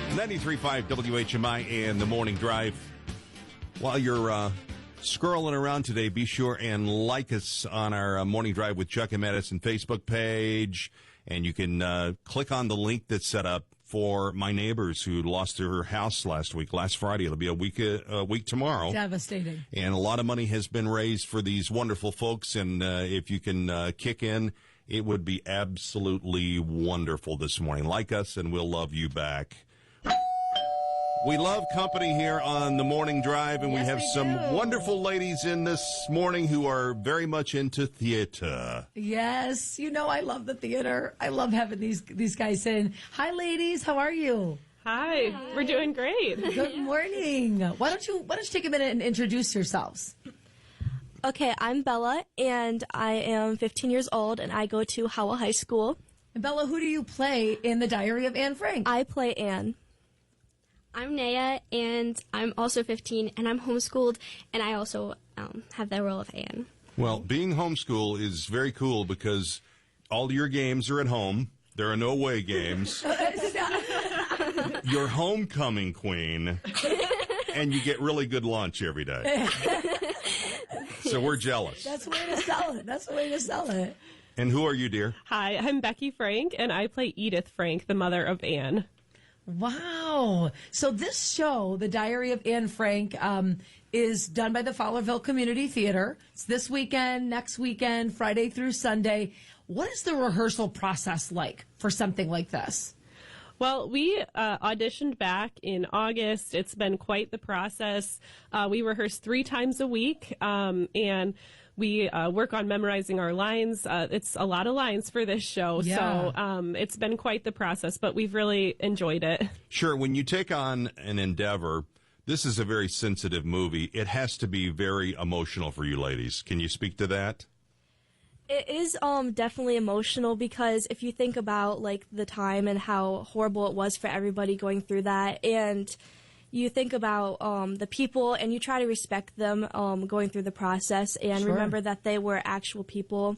93.5 WHMI and the Morning Drive. While you're scrolling around today, be sure and like us on our Morning Drive with Chuck and Madison Facebook page. And you can click on the link that's set up for my neighbors who lost their house last Friday. It'll be a week tomorrow. Devastating. And a lot of money has been raised for these wonderful folks. And if you can kick in, it would be absolutely wonderful this morning. Like us, and we'll love you back. We love company here on the Morning Drive, and we have some wonderful ladies in this morning who are very much into theater. Yes, you know I love the theater. I love having these guys in. Hi, ladies. How are you? Hi. We're doing great. Good morning. Why don't you take a minute and introduce yourselves? Okay, I'm Bella, and I am 15 years old, and I go to Howell High School. And Bella, who do you play in The Diary of Anne Frank? I play Anne. I'm Naya, and I'm also 15, and I'm homeschooled, and I also have that role of Anne. Well, being homeschooled is very cool because all your games are at home. There are no away games. You're homecoming queen, and you get really good lunch every day. So we're jealous. That's the way to sell it. That's the way to sell it. And who are you, dear? Hi, I'm Becky Frank, and I play Edith Frank, the mother of Anne. Wow. So this show, The Diary of Anne Frank, is done by the Fowlerville Community Theater. It's this weekend, next weekend, Friday through Sunday. What is the rehearsal process like for something like this? Well, we auditioned back in August. It's been quite the process. We rehearse 3 times a week, and we work on memorizing our lines. It's a lot of lines for this show, so it's been quite the process, but we've really enjoyed it. Sure. When you take on an endeavor, this is a very sensitive movie. It has to be very emotional for you ladies. Can you speak to that? It is definitely emotional because if you think about like the time and how horrible it was for everybody going through that, and you think about the people and you try to respect them going through the process and remember that they were actual people.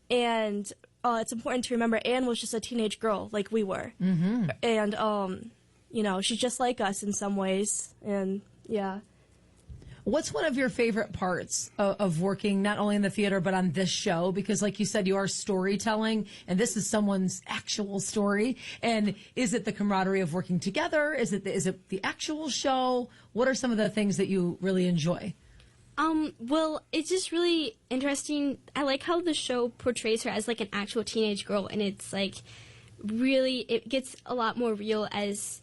And it's important to remember Anne was just a teenage girl like we were. Mm-hmm. And, you know, she's just like us in some ways. And, yeah. What's one of your favorite parts of working not only in the theater but on this show? Because like you said, you are storytelling, and this is someone's actual story. And is it the camaraderie of working together? Is it the actual show? What are some of the things that you really enjoy? Well, it's just really interesting. I like how the show portrays her as like an actual teenage girl, and it's like really, it gets a lot more real as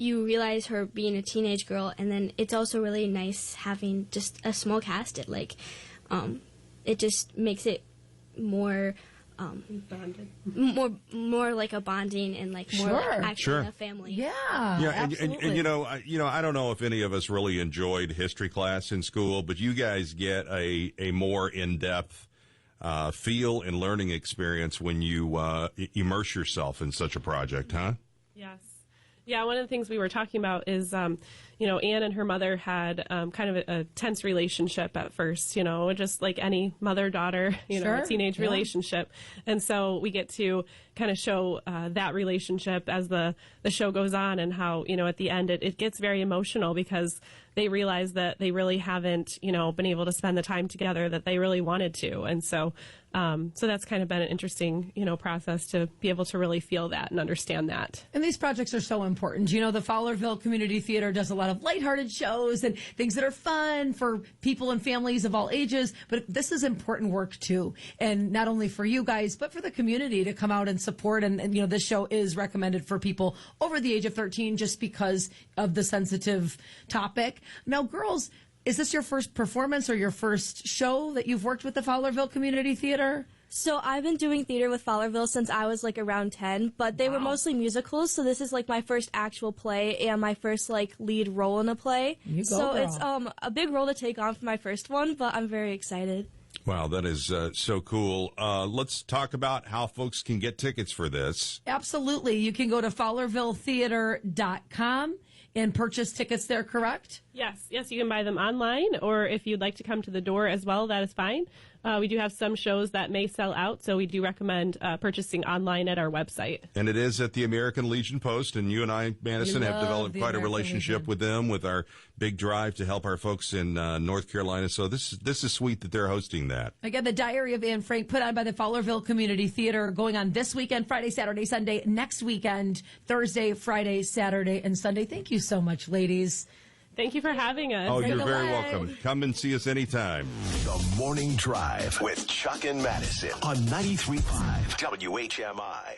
you realize her being a teenage girl, and then it's also really nice having just a small cast. It just makes it more bonded, more like a bonding and like more like actually a family. Yeah, absolutely. And you know, I don't know if any of us really enjoyed history class in school, but you guys get a more in-depth feel and learning experience when you immerse yourself in such a project, huh? Yes. Yeah, one of the things we were talking about is, Anne and her mother had kind of a tense relationship at first, just like any mother-daughter, a teenage relationship. And so we get to kind of show that relationship as the show goes on, and how, at the end it gets very emotional because they realize that they really haven't, been able to spend the time together that they really wanted to. And so that's kind of been an interesting, process to be able to really feel that and understand that. And these projects are so important. The Fowlerville Community Theater does a lot of lighthearted shows and things that are fun for people and families of all ages. But this is important work, too. And not only for you guys, but for the community to come out and support. And this show is recommended for people over the age of 13 just because of the sensitive topic. Now, girls, is this your first performance or your first show that you've worked with the Fowlerville Community Theater? So I've been doing theater with Fowlerville since I was like around 10, but they were mostly musicals. So this is like my first actual play and my first like lead role in a play. So it's a big role to take on for my first one, but I'm very excited. Wow, that is so cool. Let's talk about how folks can get tickets for this. Absolutely. You can go to FowlervilleTheater.com and purchase tickets there, correct? Yes, you can buy them online, or if you'd like to come to the door as well, that is fine. We do have some shows that may sell out, so we do recommend purchasing online at our website. And it is at the American Legion Post, and you and I, Madison, have developed quite a relationship with them with our big drive to help our folks in North Carolina. So this is sweet that they're hosting that. Again, the Diary of Anne Frank, put on by the Fowlerville Community Theater, going on this weekend, Friday, Saturday, Sunday, next weekend, Thursday, Friday, Saturday, and Sunday. Thank you so much, ladies. Thank you for having us. Oh, you're very welcome. Come and see us anytime. The Morning Drive with Chuck and Madison on 93.5 WHMI.